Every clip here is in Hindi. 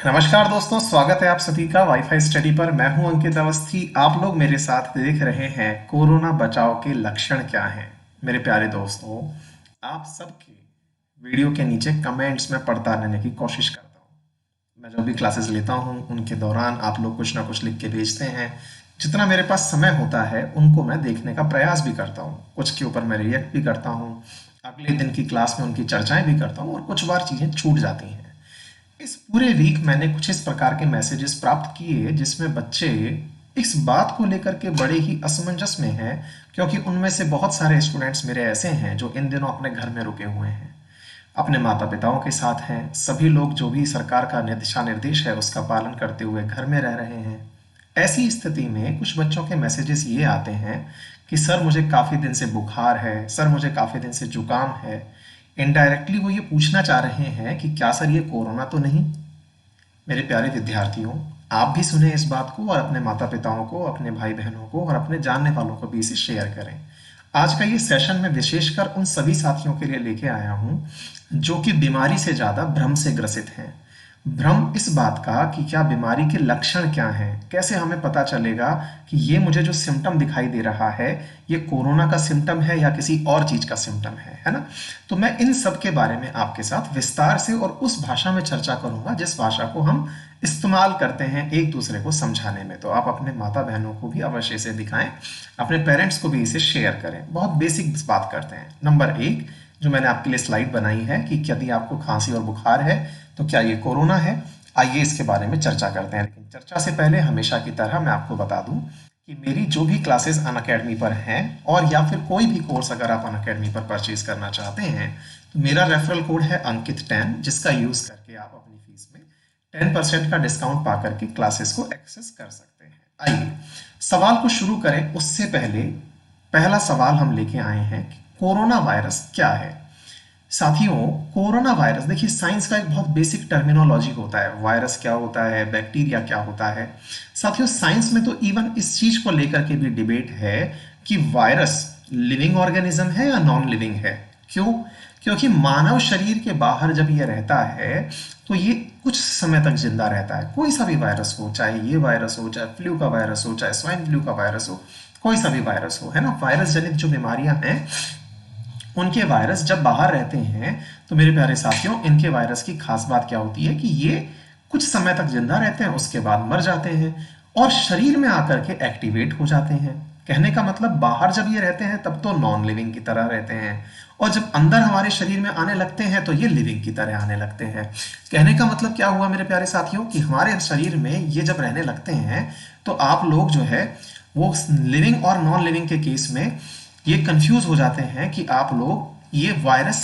नमस्कार दोस्तों, स्वागत है आप सभी का वाईफाई स्टडी पर। मैं हूं अंकित अवस्थी। आप लोग मेरे साथ देख रहे हैं कोरोना बचाव के लक्षण क्या हैं। मेरे प्यारे दोस्तों, आप सबके वीडियो के नीचे कमेंट्स में पढ़ता रहने की कोशिश करता हूं। मैं जो भी क्लासेस लेता हूं उनके दौरान आप लोग कुछ ना कुछ लिख के भेजते हैं। जितना मेरे पास समय होता है उनको मैं देखने का प्रयास भी करता हूं, कुछ के ऊपर मैं रिएक्ट भी करता हूं, अगले दिन की क्लास में उनकी चर्चाएं भी करता हूं और कुछ बार चीजें छूट जाती हैं। इस पूरे वीक मैंने कुछ इस प्रकार के मैसेजेस प्राप्त किए जिसमें बच्चे इस बात को लेकर के बड़े ही असमंजस में हैं, क्योंकि उनमें से बहुत सारे स्टूडेंट्स मेरे ऐसे हैं जो इन दिनों अपने घर में रुके हुए हैं, अपने माता पिताओं के साथ हैं। सभी लोग जो भी सरकार का दिशा निर्देश है उसका पालन करते हुए घर में रह रहे हैं। ऐसी स्थिति में कुछ बच्चों के मैसेजेस ये आते हैं कि सर मुझे काफ़ी दिन से बुखार है, सर मुझे काफ़ी दिन से जुकाम है। इनडायरेक्टली वो ये पूछना चाह रहे हैं कि क्या सर ये कोरोना तो नहीं। मेरे प्यारे विद्यार्थियों, आप भी सुने इस बात को और अपने माता पिताओं को, अपने भाई बहनों को और अपने जानने वालों को भी इसे शेयर करें। आज का ये सेशन मैं विशेषकर उन सभी साथियों के लिए लेके आया हूं जो कि बीमारी से ज्यादा भ्रम से ग्रसित हैं। भ्रम इस बात का कि क्या बीमारी के लक्षण क्या हैं, कैसे हमें पता चलेगा कि ये मुझे जो सिम्टम दिखाई दे रहा है ये कोरोना का सिम्टम है या किसी और चीज का सिम्टम है ना। तो मैं इन सब के बारे में आपके साथ विस्तार से और उस भाषा में चर्चा करूंगा जिस भाषा को हम इस्तेमाल करते हैं एक दूसरे को समझाने में। तो आप अपने माता बहनों को भी अवश्य इसे दिखाएं, अपने पेरेंट्स को भी इसे शेयर करें। बहुत बेसिक बात करते हैं। नंबर एक, जो मैंने आपके लिए स्लाइड बनाई है कि यदि आपको खांसी और बुखार है तो क्या ये कोरोना है। आइए इसके बारे में चर्चा करते हैं। लेकिन चर्चा से पहले हमेशा की तरह मैं आपको बता दूं कि मेरी जो भी क्लासेस अनअकैडमी पर हैं और या फिर कोई भी कोर्स अगर आप अनअकैडमी पर परचेज करना चाहते हैं तो मेरा रेफरल कोड है अंकित10, जिसका यूज करके आप अपनी फीस में 10% का डिस्काउंट पा करके क्लासेस को एक्सेस कर सकते हैं। आइए सवाल को शुरू करें। उससे पहले पहला सवाल हम लेके आए हैं कि कोरोना वायरस क्या है। साथियों, कोरोना वायरस, देखिए साइंस का एक बहुत बेसिक टर्मिनोलॉजी होता है। वायरस क्या होता है, बैक्टीरिया क्या होता है। साथियों, साइंस में तो इवन इस चीज को लेकर के भी डिबेट है कि वायरस लिविंग ऑर्गेनिज्म है या नॉन लिविंग है। क्यों? क्योंकि मानव शरीर के बाहर जब ये रहता है तो ये कुछ समय तक जिंदा रहता है। कोई सा भी वायरस हो, चाहे ये वायरस हो, चाहे फ्लू का वायरस हो, चाहे स्वाइन फ्लू का वायरस हो, कोई सा भी वायरस हो, है ना। वायरस जनित जो बीमारियां हैं उनके वायरस जब बाहर रहते हैं तो मेरे प्यारे साथियों, इनके वायरस की खास बात क्या होती है कि ये कुछ समय तक जिंदा रहते हैं, उसके बाद मर जाते हैं और शरीर में आकर के एक्टिवेट हो जाते हैं। कहने का मतलब बाहर जब ये रहते हैं तब तो नॉन लिविंग की तरह रहते हैं और जब अंदर हमारे शरीर में आने लगते हैं तो ये लिविंग की तरह आने लगते हैं। कहने का मतलब क्या हुआ मेरे प्यारे साथियों कि हमारे शरीर में ये जब रहने लगते हैं तो आप लोग जो है वो लिविंग और नॉन लिविंग के केस में ये कंफ्यूज हो जाते हैं कि आप लोग ये वायरस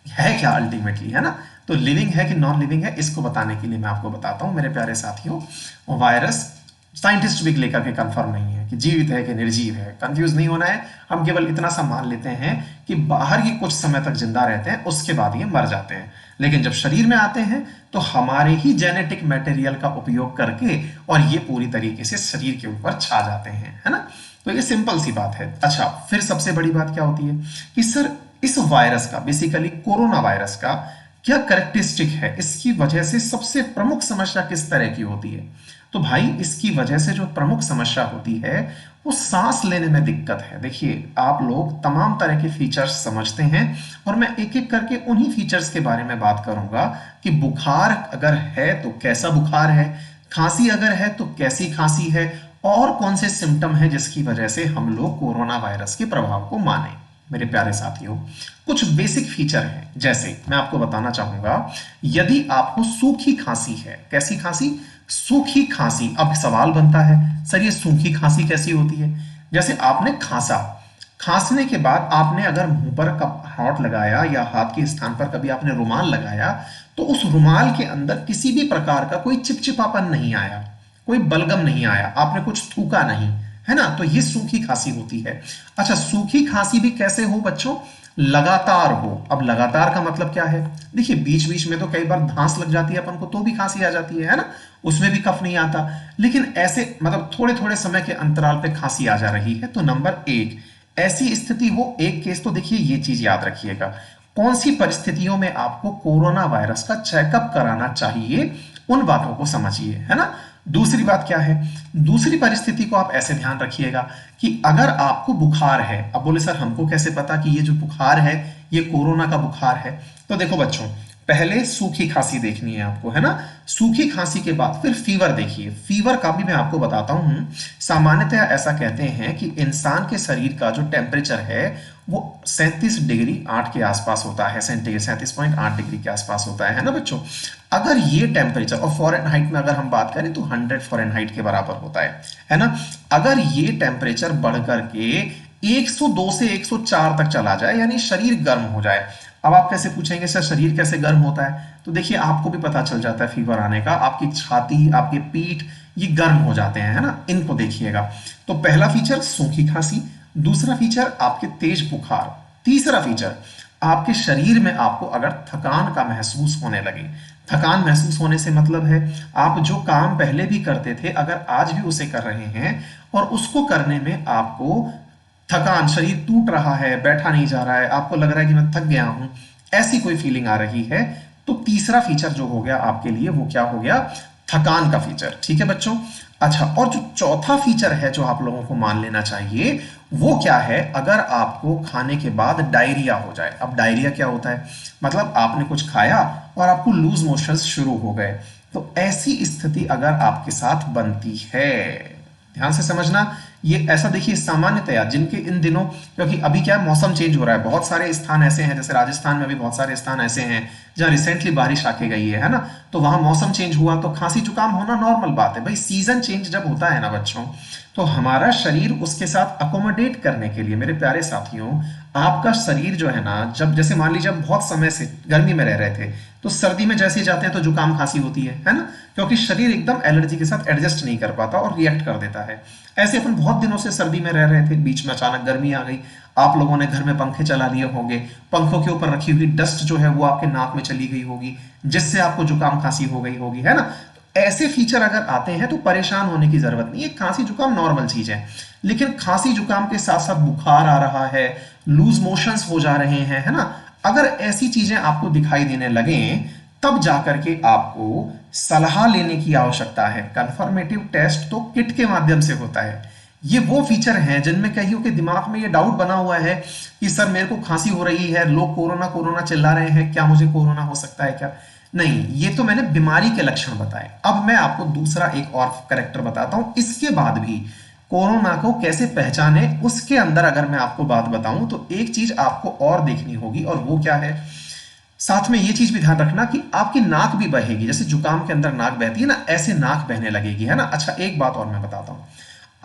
है क्या अल्टीमेटली, है ना। तो लिविंग है कि नॉन लिविंग है, इसको बताने के लिए मैं आपको बताता हूं मेरे प्यारे साथियों। वायरस साइंटिस्ट भी लेकर के कंफर्म नहीं है कि जीवित है कि निर्जीव है। कंफ्यूज नहीं होना है। हम केवल इतना सा मान लेते हैं कि बाहर ये कुछ समय तक जिंदा रहते हैं, उसके बाद ये मर जाते हैं। लेकिन जब शरीर में आते हैं तो हमारे ही जेनेटिक मटेरियल का उपयोग करके और ये पूरी तरीके से शरीर के ऊपर छा जाते हैं, है ना। तो ये सिंपल सी बात है। अच्छा, फिर सबसे बड़ी बात क्या होती है कि सर इस वायरस का, बेसिकली कोरोना वायरस का क्या कैरेक्टरिस्टिक है, इसकी वजह से सबसे प्रमुख समस्या किस तरह की होती है। तो भाई इसकी वजह से जो प्रमुख समस्या होती है वो सांस लेने में दिक्कत है। देखिए आप लोग तमाम तरह के फीचर्स समझते हैं और मैं एक एक करके उन्हीं फीचर्स के बारे में बात करूंगा कि बुखार अगर है तो कैसा बुखार है, खांसी अगर है तो कैसी खांसी है और कौन से सिम्टम है जिसकी वजह से हम लोग कोरोना वायरस के प्रभाव को माने। मेरे प्यारे साथियों, कुछ बेसिक फीचर हैं। जैसे मैं आपको बताना चाहूंगा, यदि आपको सूखी खांसी है, कैसी खांसी, सूखी खांसी। अब सवाल बनता है सर ये सूखी खांसी कैसी होती है। जैसे आपने खांसा, खांसने के बाद आपने अगर मुंह पर हाथ लगाया या हाथ के स्थान पर कभी आपने रुमाल लगाया तो उस रुमाल के अंदर किसी भी प्रकार का कोई चिपचिपापन नहीं आया, कोई बलगम नहीं आया, आपने कुछ थूका नहीं, है ना। तो ये सूखी खांसी होती है। अच्छा, सूखी खांसी भी कैसे हो बच्चों, लगातार हो। अब लगातार का मतलब क्या है, देखिए बीच बीच में तो कई बार धांस लग जाती है अपन को तो भी खांसी आ जाती है ना, उसमें भी कफ नहीं आता। लेकिन ऐसे मतलब थोड़े थोड़े समय के अंतराल पे खांसी आ जा रही है तो नंबर एक, ऐसी स्थिति हो। एक केस तो देखिए ये चीज याद रखिएगा, कौन सी परिस्थितियों में आपको कोरोना वायरस का चेकअप कराना चाहिए, उन बातों को समझिए, है ना। दूसरी बात क्या है, दूसरी परिस्थिति को आप ऐसे ध्यान रखिएगा कि अगर आपको बुखार है, अब बोले सर हमको कैसे पता कि ये जो बुखार है ये कोरोना का बुखार है। तो देखो बच्चों, पहले सूखी खांसी देखनी है आपको, है ना। सूखी खांसी के बाद फिर फीवर देखिए। फीवर का भी मैं आपको बताता हूं। सामान्यतः ऐसा कहते हैं कि इंसान के शरीर का जो टेम्परेचर है वो 37 डिग्री 8 के आसपास होता है, सेंटीग्रेड 37.8 डिग्री के आसपास होता है ना बच्चों। अगर ये टेम्परेचर, और फॉरेनहाइट में अगर हम बात करें तो 100 फॉरेनहाइट के बराबर होता है ना। अगर ये टेम्परेचर बढ़ करके 102 से 104 तक चला जाए, यानी शरीर गर्म हो जाए। अब आप कैसे पूछेंगे सर शरीर कैसे गर्म होता है, तो देखिए आपको भी पता चल जाता है फीवर आने का, आपकी छाती, आपके पीठ ये गर्म हो जाते हैं, है ना। इनको देखिएगा। तो पहला फीचर सूखी खांसी, दूसरा फीचर आपके तेज बुखार, तीसरा फीचर आपके शरीर में आपको अगर थकान का महसूस होने लगे। थकान महसूस होने से मतलब है आप जो काम पहले भी करते थे अगर आज भी उसे कर रहे हैं और उसको करने में आपको थकान, शरीर टूट रहा है, बैठा नहीं जा रहा है, आपको लग रहा है कि मैं थक गया हूं, ऐसी कोई फीलिंग आ रही है, तो तीसरा फीचर जो हो गया आपके लिए वो क्या हो गया, थकान का फीचर। ठीक है बच्चों। अच्छा, और जो चौथा फीचर है जो आप लोगों को मान लेना चाहिए वो क्या है, अगर आपको खाने के बाद डायरिया हो जाए। अब डायरिया क्या होता है, मतलब आपने कुछ खाया और आपको लूज मोशंस शुरू हो गए, तो ऐसी स्थिति अगर आपके साथ बनती है, ध्यान से समझना। ये ऐसा देखिए सामान्यतया जिनके इन दिनों, क्योंकि अभी क्या मौसम चेंज हो रहा है, बहुत सारे स्थान ऐसे हैं, जैसे राजस्थान में भी बहुत सारे स्थान ऐसे हैं जहां रिसेंटली बारिश आके गई है ना। तो वहां मौसम चेंज हुआ तो खांसी जुकाम होना नॉर्मल बात है भाई। सीजन चेंज जब होता है ना बच्चों, तो हमारा शरीर उसके साथ अकोमोडेट करने के लिए, मेरे प्यारे साथियों, आपका शरीर जो है ना, जब जैसे मान लीजिए आप बहुत समय से गर्मी में रह रहे थे, तो सर्दी में जैसे ही जाते हैं तो जुकाम खांसी होती है ना, क्योंकि शरीर एकदम एलर्जी के साथ एडजस्ट नहीं कर पाता और रिएक्ट कर देता है। ऐसे अपन बहुत दिनों से सर्दी में रह रहे थे, बीच में अचानक गर्मी आ गई, आप लोगों ने घर में पंखे चला लिए होंगे, पंखों के ऊपर रखी हुई डस्ट जो है वो आपके नाक में चली गई होगी, जिससे आपको जुकाम खांसी हो गई होगी, है ना। ऐसे फीचर अगर आते हैं तो परेशान होने की जरूरत नहीं है, खांसी जुकाम नॉर्मल चीज है। लेकिन खांसी जुकाम के साथ साथ बुखार आ रहा है, लूज मोशंस हो जा रहे हैं, है ना, अगर ऐसी चीजें आपको दिखाई देने लगे तब जाकर के आपको सलाह लेने की आवश्यकता है। कंफर्मेटिव टेस्ट तो किट के माध्यम से होता है। ये वो फीचर हैं जिनमें कहियो के दिमाग में ये डाउट बना हुआ है कि सर मेरे को खांसी हो रही है, लोग कोरोना कोरोना चिल्ला रहे हैं, क्या मुझे कोरोना हो सकता है क्या। नहीं, ये तो मैंने बीमारी के लक्षण बताए। अब मैं आपको दूसरा एक और कैरेक्टर बताता हूं, इसके बाद भी कोरोना को कैसे पहचाने उसके अंदर अगर मैं आपको बात बताऊं तो एक चीज आपको और देखनी होगी, और वो क्या है, साथ में ये चीज भी ध्यान रखना कि आपकी नाक भी बहेगी, जैसे जुकाम के अंदर नाक बहती है ना, ऐसे नाक बहने लगेगी, है ना। अच्छा, एक बात और मैं बताता हूं,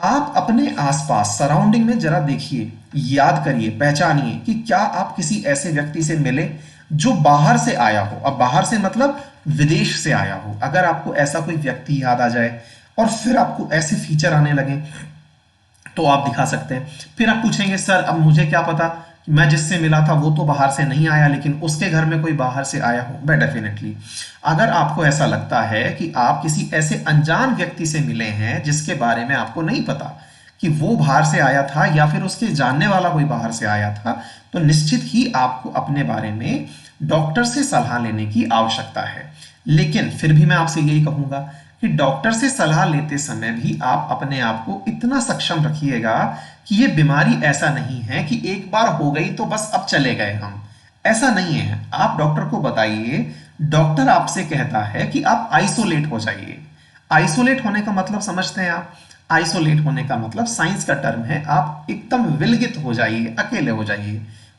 आप अपने आसपास सराउंडिंग में जरा देखिए, याद करिए, पहचानिए कि क्या आप किसी ऐसे व्यक्ति से मिले जो बाहर से आया हो। अब बाहर से मतलब विदेश से आया हो। अगर आपको ऐसा कोई व्यक्ति याद आ जाए और फिर आपको ऐसे फीचर आने लगे तो आप दिखा सकते हैं। फिर आप पूछेंगे सर अब मुझे क्या पता, मैं जिससे मिला था वो तो बाहर से नहीं आया लेकिन उसके घर में कोई बाहर से आया हो। बट डेफिनेटली अगर आपको ऐसा लगता है कि आप किसी ऐसे अनजान व्यक्ति से मिले हैं जिसके बारे में आपको नहीं पता कि वो बाहर से आया था या फिर उसके जानने वाला कोई बाहर से आया था, तो निश्चित ही आपको अपने बारे में डॉक्टर से सलाह लेने की आवश्यकता है। लेकिन फिर भी मैं आपसे यही कहूंगा कि डॉक्टर से सलाह लेते समय भी आप अपने आप को इतना सक्षम रखिएगा कि ये बीमारी ऐसा नहीं है कि एक बार हो गई तो बस अब चले गए हम, ऐसा नहीं है। आप डॉक्टर को बताइए, डॉक्टर आपसे कहता है कि आप आइसोलेट हो जाइए। आइसोलेट होने का मतलब समझते हैं आप, आइसोलेट होने का मतलब साइंस का टर्म है, आप एकदम विलगित हो जाइए, अकेले हो जाइए।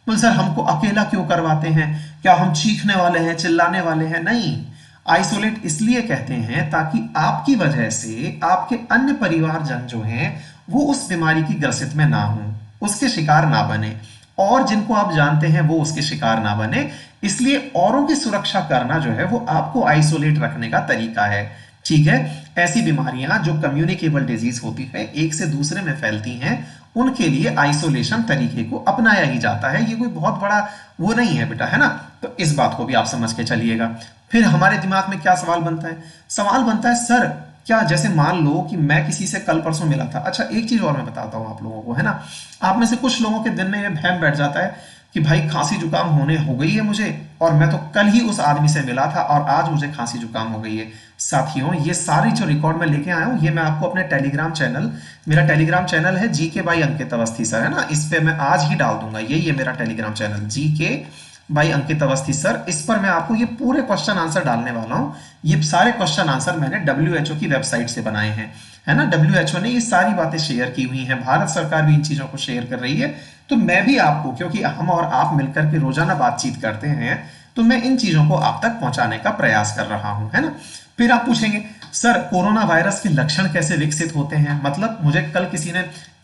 बोल सर हमको अकेला क्यों करवाते हैं, क्या हम चीखने वाले हैं, चिल्लाने वाले हैं? नहीं, आइसोलेट इसलिए कहते हैं ताकि आपकी वजह से आपके अन्य परिवारजन जो हैं वो उस बीमारी की ग्रसित में ना हो, उसके शिकार ना बने, और जिनको आप जानते हैं वो उसके शिकार ना बने। इसलिए औरों की सुरक्षा करना जो है वो आपको आइसोलेट रखने का तरीका है। ठीक है, ऐसी बीमारियां जो कम्युनिकेबल डिजीज होती है, एक से दूसरे में फैलती हैं, उनके लिए आइसोलेशन तरीके को अपनाया ही जाता है। ये कोई बहुत बड़ा वो नहीं है बेटा, है ना। तो इस बात को भी आप समझ के चलिएगा। फिर हमारे दिमाग में क्या सवाल बनता है, सवाल बनता है सर क्या, जैसे मान लो कि मैं किसी से कल परसों मिला था। अच्छा, एक चीज और मैं बताता हूं आप लोगों को, है ना, आप में से कुछ लोगों के दिन में ये वहम बैठ जाता है कि भाई खांसी जुकाम होने हो गई है मुझे, और मैं तो कल ही उस आदमी से मिला था और आज मुझे खांसी जुकाम हो गई है। साथियों, ये सारी जो रिकॉर्ड मैं लेके आया हूँ, ये मैं आपको अपने टेलीग्राम चैनल, मेरा टेलीग्राम चैनल है GK by Ankit Awasthi sir, है ना, इस पे मैं आज ही डाल दूंगा। यही है मेरा टेलीग्राम चैनल जीके भाई अंकित अवस्थी सर। इस पर मैं आपको ये पूरे क्वेश्चन आंसर डालने वाला हूँ। ये सारे क्वेश्चन आंसर मैंने डब्ल्यूएचओ की वेबसाइट से बनाए हैं, है ना। डब्ल्यूएचओ ने ये सारी बातें शेयर की हुई हैं, भारत सरकार भी इन चीजों को शेयर कर रही है। तो मैं भी आपको, क्योंकि हम और आप मिलकर के रोजाना बातचीत करते हैं, तो मैं इन चीजों को आप तक पहुंचाने का प्रयास कर रहा हूं, है ना। फिर आप पूछेंगे सर कोरोना वायरस के लक्षण कैसे विकसित होते हैं, मतलब मुझे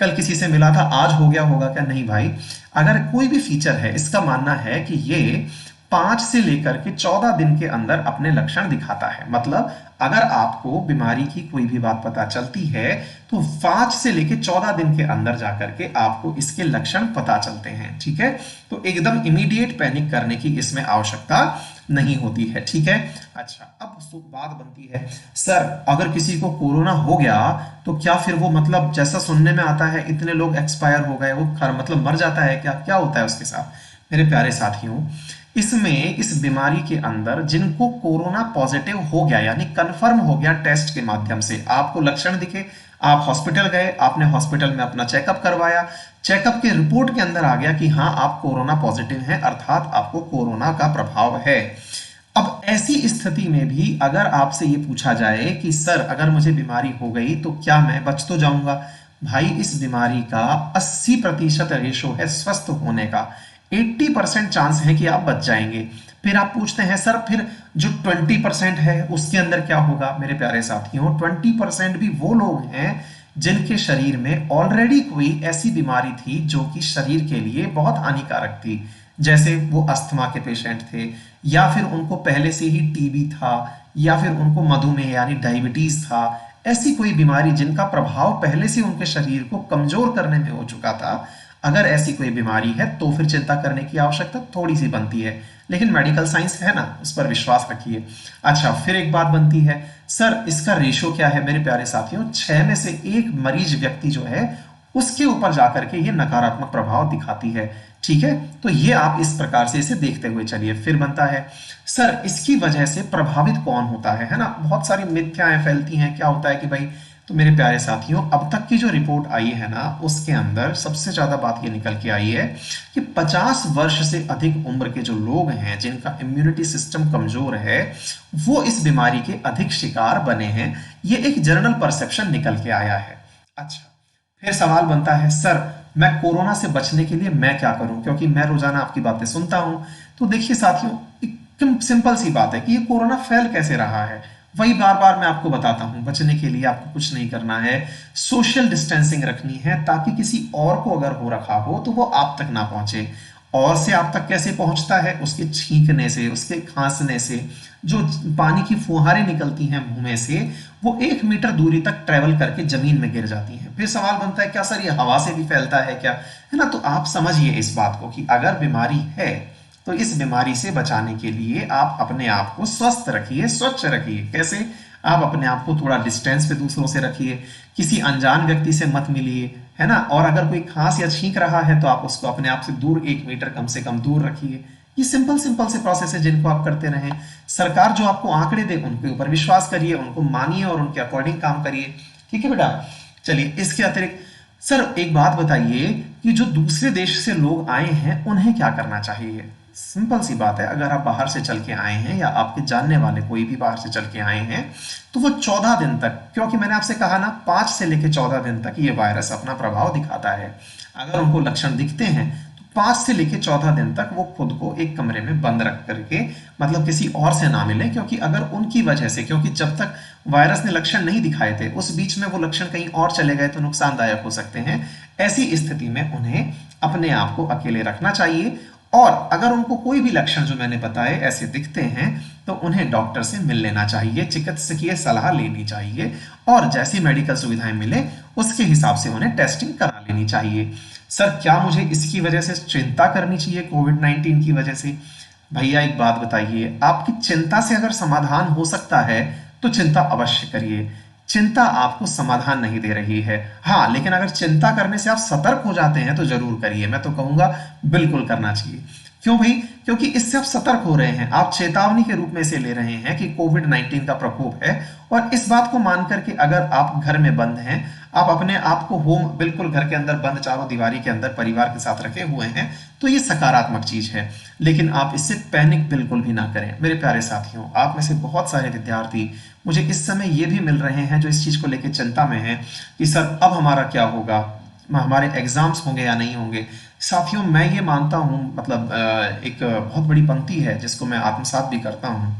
कल किसी से मिला था, आज हो गया होगा क्या? नहीं भाई, अगर कोई भी फीचर है, इसका मानना है कि ये 5 से लेकर के 14 दिन के अंदर अपने लक्षण दिखाता है। मतलब अगर आपको बीमारी की कोई भी बात पता चलती है तो 5 से लेकर 14 दिन के अंदर जाकर के आपको इसके लक्षण पता चलते हैं, ठीक है। तो एकदम इमीडिएट पैनिक करने की इसमें आवश्यकता नहीं होती है, ठीक है। अच्छा, अब बात बनती है, सर अगर किसी को कोरोना हो गया तो क्या फिर वो, मतलब जैसा सुनने में आता है इतने लोग एक्सपायर हो गए, वो मतलब मर जाता है क्या? क्या होता है उसके साथ? मेरे प्यारे साथियों, इसमें, इस बीमारी के अंदर जिनको कोरोना पॉजिटिव हो गया, यानी कंफर्म हो गया टेस्ट के माध्यम से, आपको लक्षण दिखे, आप हॉस्पिटल गए, आपने हॉस्पिटल में अपना चेकअप करवाया, चेकअप के रिपोर्ट के अंदर आ गया कि हाँ आप कोरोना पॉजिटिव हैं, अर्थात आपको कोरोना का प्रभाव है। अब ऐसी स्थिति में भी अगर आपसे ये पूछा जाए कि सर अगर मुझे बीमारी हो गई तो क्या मैं बच तो जाऊंगा? भाई, इस बीमारी का 80% रेशो है स्वस्थ होने का, 80% चांस है कि आप बच जाएंगे। फिर आप पूछते हैं सर फिर जो 20% है उसके अंदर क्या होगा? मेरे प्यारे साथियों, 20% भी वो लोग हैं जिनके शरीर में ऑलरेडी कोई ऐसी बीमारी थी जो कि शरीर के लिए बहुत हानिकारक थी, जैसे वो अस्थमा के पेशेंट थे, या फिर उनको पहले से ही टीबी था, या फिर उनको मधुमेह यानी डायबिटीज था। ऐसी कोई बीमारी जिनका प्रभाव पहले से उनके शरीर को कमजोर करने में हो चुका था, अगर ऐसी कोई बीमारी है तो फिर चिंता करने की आवश्यकता थोड़ी सी बनती है, लेकिन मेडिकल साइंस है ना, उस पर विश्वास रखिए। अच्छा, फिर एक बात बनती है, सर इसका रेशो क्या है? मेरे प्यारे साथियों, 6 में से 1 मरीज व्यक्ति जो है उसके ऊपर जाकर के ये नकारात्मक प्रभाव दिखाती है, ठीक है। तो ये आप इस प्रकार से इसे देखते हुए चलिए। फिर बनता है, सर इसकी वजह से प्रभावित कौन होता है ना। बहुत सारी मिथ्याएं फैलती हैं, क्या होता है कि भाई, तो मेरे प्यारे साथियों, अब तक की जो रिपोर्ट आई है ना, उसके अंदर सबसे ज्यादा बात ये निकल के आई है कि 50 वर्ष से अधिक उम्र के जो लोग हैं जिनका इम्यूनिटी सिस्टम कमजोर है, वो इस बीमारी के अधिक शिकार बने हैं। ये एक जनरल परसेप्शन निकल के आया है। अच्छा, फिर सवाल बनता है, सर मैं कोरोना से बचने के लिए मैं क्या करूं, क्योंकि मैं रोजाना आपकी बातें सुनता हूं। तो देखिए साथियों, एक सिंपल सी बात है कि ये कोरोना फैल कैसे रहा है, वही बार बार मैं आपको बताता हूं। बचने के लिए आपको कुछ नहीं करना है, सोशल डिस्टेंसिंग रखनी है, ताकि किसी और को अगर हो रखा हो तो वो आप तक ना पहुंचे। और से आप तक कैसे पहुंचता है? उसके छींकने से, उसके खांसने से, जो पानी की फुहारें निकलती हैं मुंह में से, वो 1 मीटर दूरी तक ट्रेवल करके जमीन में गिर जाती हैं। फिर सवाल बनता है, क्या सर ये हवा से भी फैलता है क्या, है ना। तो आप समझिए इस बात को कि अगर बीमारी है तो इस बीमारी से बचाने के लिए आप अपने आप को स्वस्थ रखिए, स्वच्छ रखिए। कैसे? आप अपने आप को थोड़ा डिस्टेंस पे दूसरों से रखिए, किसी अनजान व्यक्ति से मत मिलिए, है ना। और अगर कोई खांस या छींक रहा है तो आप उसको अपने आप से दूर, 1 मीटर कम से कम दूर रखिए। ये सिंपल सिंपल से प्रोसेस है जिनको आप करते रहें। सरकार जो आपको आंकड़े दे उनके ऊपर विश्वास करिए, उनको मानिए और उनके अकॉर्डिंग काम करिए, ठीक है बेटा। चलिए, इसके अतिरिक्त सर एक बात बताइए कि जो दूसरे देश से लोग आए हैं उन्हें क्या करना चाहिए? सिंपल सी बात है, अगर आप बाहर से चल के आए हैं या आपके जानने वाले कोई भी बाहर से चल के आए हैं तो वो 14 दिन तक, क्योंकि मैंने आपसे कहा ना 5 से लेकर 14 दिन तक ये वायरस अपना प्रभाव दिखाता है। अगर उनको लक्षण दिखते हैं तो 5 से लेकर 14 दिन तक वो खुद को एक कमरे में बंद रख करके, मतलब किसी और से ना मिले, क्योंकि अगर उनकी वजह से, क्योंकि जब तक वायरस ने लक्षण नहीं दिखाए थे उस बीच में वो लक्षण कहीं और चले गए तो नुकसानदायक हो सकते हैं। ऐसी स्थिति में उन्हें अपने आप को अकेले रखना चाहिए, और अगर उनको कोई भी लक्षण जो मैंने बताए ऐसे दिखते हैं तो उन्हें डॉक्टर से मिल लेना चाहिए, चिकित्सकीय सलाह लेनी चाहिए, और जैसी मेडिकल सुविधाएं मिले उसके हिसाब से उन्हें टेस्टिंग करा लेनी चाहिए। सर क्या मुझे इसकी वजह से चिंता करनी चाहिए, कोविड-19 की वजह से? भैया एक बात बताइए, आपकी चिंता से अगर समाधान हो सकता है तो चिंता अवश्य करिए। चिंता आपको समाधान नहीं दे रही है। हाँ, लेकिन अगर चिंता करने से आप सतर्क हो जाते हैं तो जरूर करिए, मैं तो कहूंगा बिल्कुल करना चाहिए। क्यों भाई? क्योंकि इससे आप सतर्क हो रहे हैं, आप चेतावनी के रूप में इसे ले रहे हैं कि कोविड 19 का प्रकोप है। और इस बात को मान करके अगर आप घर में बंद हैं, आप अपने आप को होम बिल्कुल घर के अंदर बंद चारों दीवारी के अंदर परिवार के साथ रखे हुए हैं, तो ये सकारात्मक चीज है। लेकिन आप इससे पैनिक बिल्कुल भी ना करें मेरे प्यारे साथियों। आप में से बहुत सारे विद्यार्थी मुझे इस समय ये भी मिल रहे हैं जो इस चीज को लेकर चिंता में हैं कि सर अब हमारा क्या होगा, हमारे एग्जाम्स होंगे या नहीं होंगे। साथियों, मैं ये मानता हूँ, मतलब एक बहुत बड़ी पंक्ति है जिसको मैं आत्मसात भी करता हूँ।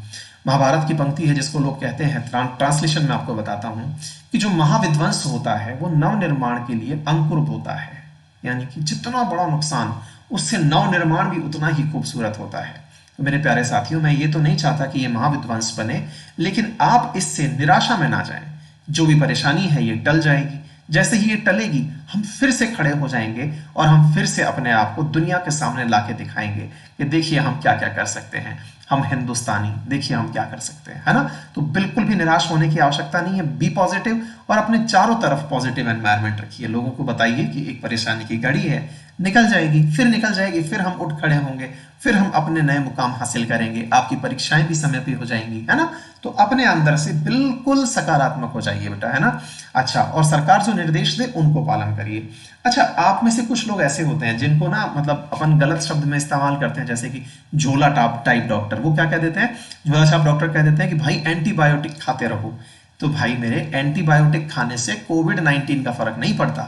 महाभारत की पंक्ति है जिसको लोग कहते हैं, ट्रांसलेशन में आपको बताता हूँ कि जो महाविध्वंस होता है वो नव निर्माण के लिए अंकुर होता है। यानी कि जितना बड़ा नुकसान, उससे नव निर्माण भी उतना ही खूबसूरत होता है। तो मेरे प्यारे साथियों, मैं ये तो नहीं चाहता कि ये महाविध्वंस बने, लेकिन आप इससे निराशा में ना जाएं। जो भी परेशानी है ये टल जाएगी। जैसे ही ये टलेगी हम फिर से खड़े हो जाएंगे और हम फिर से अपने आप को दुनिया के सामने लाके दिखाएंगे कि देखिए हम क्या क्या कर सकते हैं, हम हिंदुस्तानी, देखिए हम क्या कर सकते हैं, है ना। तो बिल्कुल भी निराश होने की आवश्यकता नहीं है। बी पॉजिटिव और अपने चारों तरफ पॉजिटिव एनवायरनमेंट रखिए। लोगों को बताइए कि एक परेशानी की घड़ी है, निकल जाएगी, फिर निकल जाएगी, फिर हम उठ खड़े होंगे, फिर हम अपने नए मुकाम हासिल करेंगे, आपकी परीक्षाएं भी समय पे हो जाएंगी, है ना। तो अपने अंदर से बिल्कुल सकारात्मक हो जाइए बेटा, है ना। अच्छा, और सरकार जो निर्देश दे उनको पालन करिए। अच्छा, आप में से कुछ लोग ऐसे होते हैं जिनको ना, मतलब अपन गलत शब्द में इस्तेमाल करते हैं, जैसे कि झोला टाइप डॉक्टर। वो क्या कह देते हैं, झोला छाप डॉक्टर कह देते हैं कि भाई एंटीबायोटिक खाते रहो। तो भाई मेरे, एंटीबायोटिक खाने से कोविड 19 का फर्क नहीं पड़ता।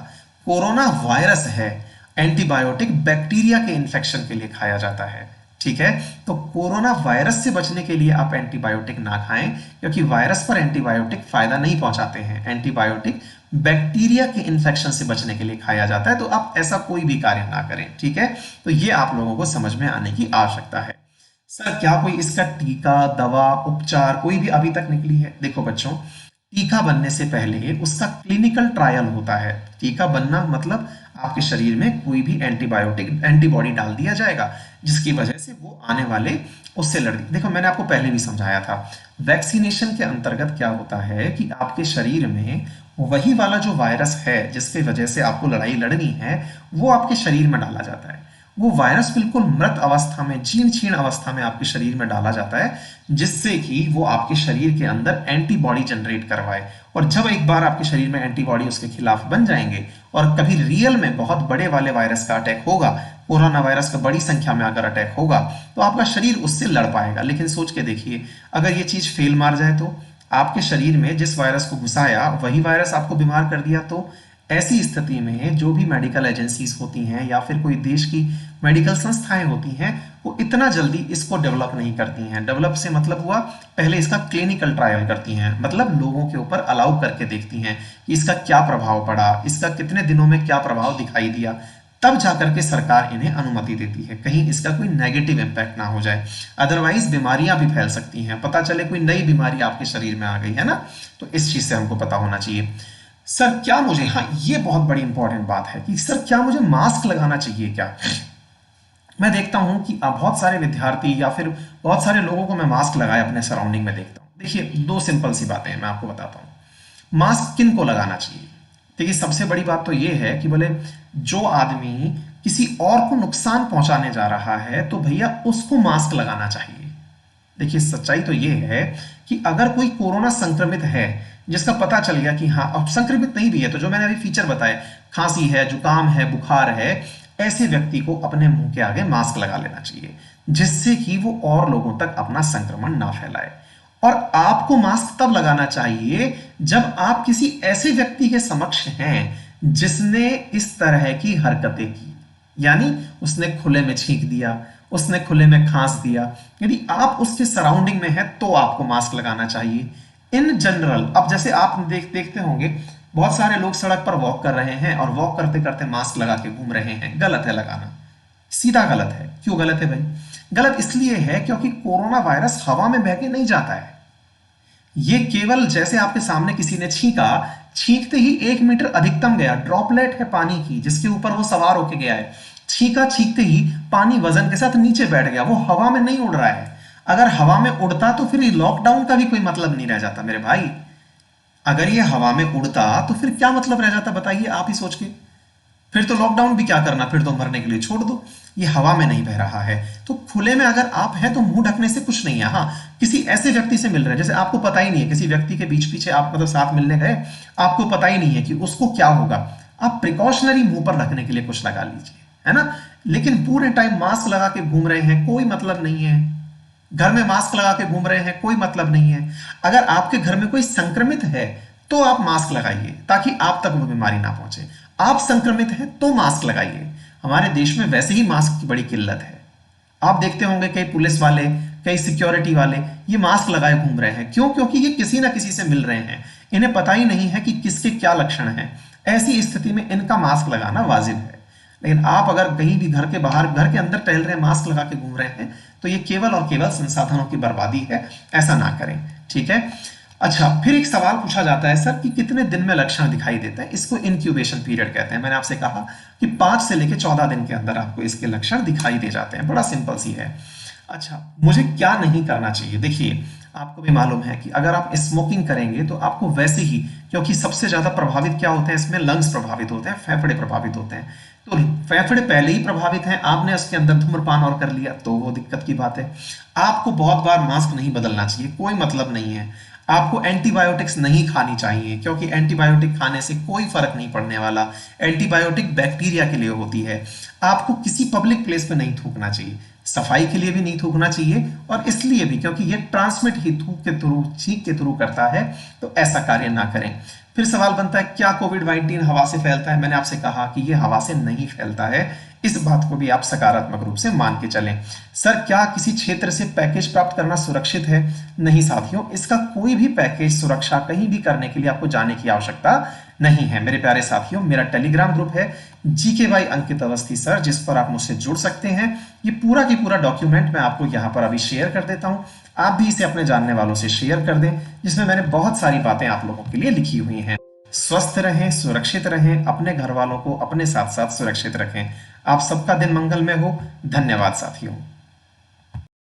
कोरोना वायरस है, एंटीबायोटिक बैक्टीरिया के इन्फेक्शन के लिए खाया जाता है, ठीक है। तो कोरोना वायरस से बचने के लिए आप एंटीबायोटिक ना खाएं, क्योंकि वायरस पर एंटीबायोटिक फायदा नहीं पहुंचाते हैं। एंटीबायोटिक बैक्टीरिया के इन्फेक्शन से बचने के लिए खाया जाता है। तो आप ऐसा कोई भी कार्य ना करें, ठीक है। तो ये आप लोगों को समझ में आने की आवश्यकता है। सर क्या कोई इसका टीका, दवा, उपचार कोई भी अभी तक निकली है? देखो बच्चों, टीका बनने से पहले उसका क्लिनिकल ट्रायल होता है। टीका बनना मतलब आपके शरीर में कोई भी एंटीबॉडी डाल दिया जाएगा, जिसकी वजह से वो आने वाले उससे लड़। देखो, मैंने आपको पहले भी समझाया था, वैक्सीनेशन के अंतर्गत क्या होता है कि आपके शरीर में वही वाला जो वायरस है जिसकी वजह से आपको लड़ाई लड़नी है, वो आपके शरीर में डाला जाता है। वो वायरस बिल्कुल मृत अवस्था में, जीर्ण शीर्ण अवस्था में आपके शरीर में डाला जाता है, जिससे कि वो आपके शरीर के अंदर एंटीबॉडी जनरेट करवाए। और जब एक बार आपके शरीर में एंटीबॉडी उसके खिलाफ बन जाएंगे और कभी रियल में बहुत बड़े वाले वायरस का अटैक होगा, कोरोना वायरस का बड़ी संख्या में अगर अटैक होगा, तो आपका शरीर उससे लड़ पाएगा। लेकिन सोच के देखिए, अगर ये चीज फेल मार जाए तो आपके शरीर में जिस वायरस को घुसाया वही वायरस आपको बीमार कर दिया, तो ऐसी स्थिति में जो भी मेडिकल एजेंसीज होती हैं या फिर कोई देश की मेडिकल संस्थाएं होती हैं, वो इतना जल्दी इसको डेवलप नहीं करती हैं। डेवलप से मतलब हुआ, पहले इसका क्लिनिकल ट्रायल करती हैं, मतलब लोगों के ऊपर अलाउ करके देखती हैं कि इसका क्या प्रभाव पड़ा, इसका कितने दिनों में क्या प्रभाव दिखाई दिया, तब जाकर के सरकार इन्हें अनुमति देती है, कहीं इसका कोई नेगेटिव इंपैक्ट ना हो जाए। अदरवाइज बीमारियां भी फैल सकती हैं, पता चले कोई नई बीमारी आपके शरीर में आ गई, है ना। तो इस चीज से हमको पता होना चाहिए। सर क्या मुझे, हाँ ये बहुत बड़ी इंपॉर्टेंट बात है कि सर क्या मुझे मास्क लगाना चाहिए क्या? मैं देखता हूं कि बहुत सारे विद्यार्थी या फिर बहुत सारे लोगों को मैं मास्क लगाए अपने सराउंडिंग में देखता हूं। देखिए, दो सिंपल सी बातें हैं, मैं आपको बताता हूं मास्क किन को लगाना चाहिए। देखिए, सबसे बड़ी बात तो ये है कि बोले जो आदमी किसी और को नुकसान पहुंचाने जा रहा है, तो भैया उसको मास्क लगाना चाहिए। देखिए, सच्चाई तो ये है कि अगर कोई कोरोना संक्रमित है, जिसका पता चल गया कि हाँ, अब संक्रमित नहीं भी है, तो जो मैंने अभी फीचर बताए, खांसी है, जुकाम है, बुखार है, ऐसे व्यक्ति को अपने मुंह के आगे मास्क लगा लेना चाहिए, जिससे कि वो और लोगों तक अपना संक्रमण ना फैलाए। और आपको मास्क तब लगाना चाहिए जब आप किसी ऐसे व्यक्ति के समक्ष हैं जिसने इस तरह की हरकतें की, यानी उसने खुले में छींक दिया, उसने खुले में खांस दिया। यदि आप उसके सराउंडिंग में है तो आपको मास्क लगाना चाहिए। इन जनरल, अब जैसे आप देखते होंगे बहुत सारे लोग सड़क पर वॉक कर रहे हैं और वॉक करते करते मास्क लगा के घूम रहे हैं। गलत है लगाना, सीधा गलत है। क्यों गलत है भाई? गलत इसलिए है क्योंकि कोरोना वायरस हवा में बह के नहीं जाता है। ये केवल जैसे आपके सामने किसी ने छींका, छींकते ही 1 मीटर अधिकतम गया, ड्रॉपलेट है पानी की जिसके ऊपर वो सवार होके गया है। छींका, छींकते ही पानी वजन के साथ नीचे बैठ गया, वो हवा में नहीं उड़ रहा है। अगर हवा में उड़ता तो फिर लॉकडाउन का भी कोई मतलब नहीं रह जाता मेरे भाई। अगर ये हवा में उड़ता तो फिर क्या मतलब रह जाता, बताइए आप ही सोच के। फिर तो लॉकडाउन भी क्या करना, फिर तो मरने के लिए छोड़ दो। ये हवा में नहीं बह रहा है, तो खुले में अगर आप हैं तो मुंह ढकने से कुछ नहीं है। हाँ, किसी ऐसे व्यक्ति से मिल रहे हैं जैसे आपको पता ही नहीं है, किसी व्यक्ति के बीच पीछे आप मतलब साथ मिलने गए, आपको पता ही नहीं है कि उसको क्या होगा, आप प्रिकॉशनरी मुंह पर रखने के लिए कुछ लगा लीजिए, है ना। लेकिन पूरे टाइम मास्क लगा के घूम रहे हैं, कोई मतलब नहीं है। घर में मास्क लगा के घूम रहे हैं, कोई मतलब नहीं है। अगर आपके घर में कोई संक्रमित है तो आप मास्क लगाइए ताकि आप तक वो बीमारी ना पहुंचे। आप संक्रमित हैं तो मास्क लगाइए। हमारे देश में वैसे ही मास्क की बड़ी किल्लत है। आप देखते होंगे कई पुलिस वाले, कई सिक्योरिटी वाले ये मास्क लगाए घूम रहे हैं। क्यों? क्योंकि ये किसी ना किसी से मिल रहे हैं, इन्हें पता ही नहीं है कि किसके क्या लक्षण हैं। ऐसी स्थिति में इनका मास्क लगाना वाजिब है। लेकिन आप अगर कहीं भी घर के बाहर, घर के अंदर टहल रहे हैं, मास्क लगा के घूम रहे हैं, तो ये केवल और केवल संसाधनों की बर्बादी है। ऐसा ना करें, ठीक है। अच्छा, फिर एक सवाल पूछा जाता है सर कि कितने दिन में लक्षण दिखाई देते हैं। इसको इंक्यूबेशन पीरियड कहते हैं। मैंने आपसे कहा कि 5 से लेकर 14 दिन के अंदर आपको इसके लक्षण दिखाई दे जाते हैं। बड़ा सिंपल सी है। अच्छा, मुझे क्या नहीं करना चाहिए? देखिए, आपको भी मालूम है कि अगर आप स्मोकिंग करेंगे तो आपको वैसे ही, क्योंकि सबसे ज्यादा प्रभावित क्या होते हैं इसमें, लंग्स प्रभावित होते हैं, फेफड़े प्रभावित होते हैं। तो फेफड़े पहले ही प्रभावित हैं, आपने उसके अंदर धूम्रपान और कर लिया तो वो दिक्कत की बात है। आपको बहुत बार मास्क नहीं बदलना चाहिए, कोई मतलब नहीं है। आपको एंटीबायोटिक्स नहीं खानी चाहिए, क्योंकि एंटीबायोटिक खाने से कोई फर्क नहीं पड़ने वाला। एंटीबायोटिक बैक्टीरिया के लिए होती है। आपको किसी पब्लिक प्लेस पे नहीं थूकना चाहिए, सफाई के लिए भी नहीं थूकना चाहिए, और इसलिए भी क्योंकि ये ट्रांसमिट ही थूक के थ्रू, छींक के थ्रू करता है, तो ऐसा कार्य ना करें। फिर सवाल बनता है क्या कोविड-19 हवा से फैलता है? मैंने आपसे कहा कि ये हवा से नहीं फैलता है। इस बात को भी आप सकारात्मक रूप से मान के चलें। सर, क्या किसी क्षेत्र से पैकेज प्राप्त करना सुरक्षित है? नहीं साथियों, इसका कोई भी पैकेज सुरक्षा कहीं भी करने के लिए आपको जाने की आवश्यकता नहीं है। मेरे प्यारे साथियों, मेरा टेलीग्राम ग्रुप है GK by Ankit Awasthi sir, जिस पर आप मुझसे जुड़ सकते हैं। ये पूरा की पूरा डॉक्यूमेंट मैं आपको यहाँ पर अभी शेयर कर देता हूँ। आप भी इसे अपने जानने वालों से शेयर कर दें, जिसमें मैंने बहुत सारी बातें आप लोगों के लिए लिखी हुई हैं। स्वस्थ रहें, सुरक्षित रहें, अपने घर वालों को अपने साथ साथ सुरक्षित रखें। आप सबका दिन मंगलमय हो। धन्यवाद साथियों।